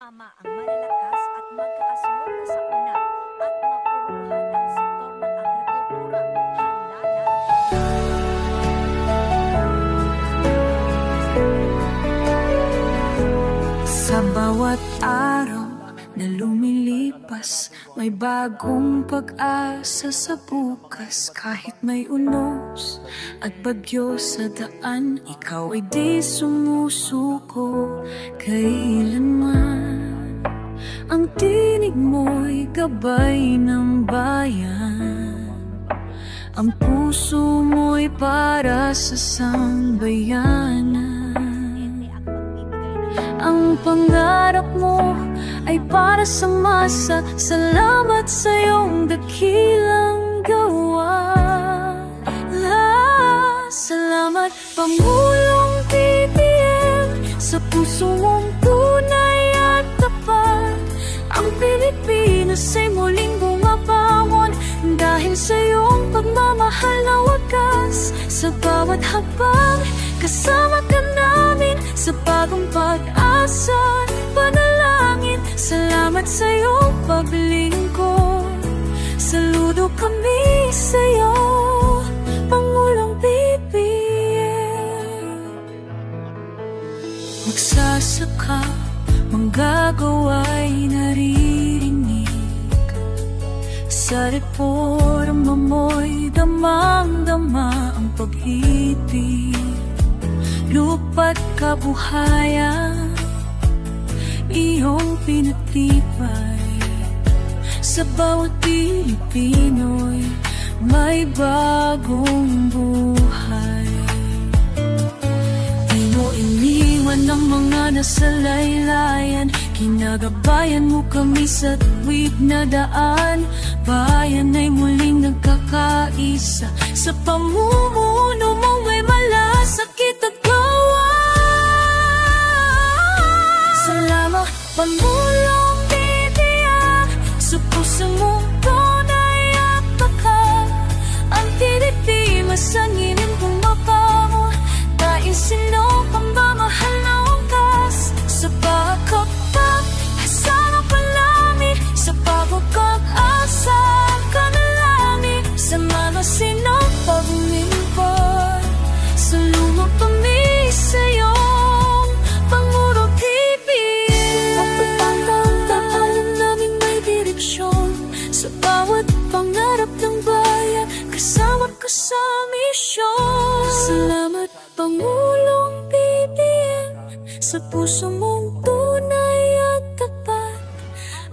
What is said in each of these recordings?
tumama ang malalakas at magkakasunod na sakuna at mapuruhan ang sektor ng agrikultura. Handa na. Sa bawat araw na lumilipas, may bagong pag-asa sa bukas. Kahit may unos at bagyo sa daan, ikaw ay di sumusuko kailanman. Ang tinig mo'y gabay ng bayan, ang puso mo'y para sa sambayanan. Ang pangarap mo ay para sa masa. Salamat sa iyong dakilang gawa. Salamat Pangulong BBM, sa puso mong tunay at tapat. Ang Pilipinas ay muling bumabangon dahil sa iyong pagmamahal na wagas. Sa bawat habang kasama ka namin sa bagong pag-asa, panalangin. Salamat sa iyong paglingkod. Saludo kami sa iyo, Pangulong BBM. Magsasaka, manggagawa'y naririnig. Sa reforma mo'y damang-dama ang pag-ibig. Lupa't kabuhayan, iyong pinatibay. Sa bawat Pilipino'y may bagong buhay. Di mo iniwan ang mga nasa laylayan, kinagabayan mo kami sa tuwid na daan. Bayan ay muling nagkakaisa, sa pamumuno mo may malasakit at gawa. Salamat Pangulong BBM, sa puso mong tunay at tapat. Ang Pilipinas ang inyong bumabangon dahil sino pagmamahal na wagas. Sa pagkakapag kasama pa namin sa bagong asa ka na namin. Sa mga sinong paglingkod, salunod kami sa'yo, Pangulong BBM. Pagpapagdaanan namin may direksyon sa bawat pangarap ng bayan, kasama ka sa misyon. Salamat Pangulong BBM, sa puso mong tunay at tapat.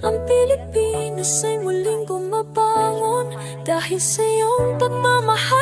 Ang Pilipinas ay muling bumabangon dahil sa iyong pagmamahal.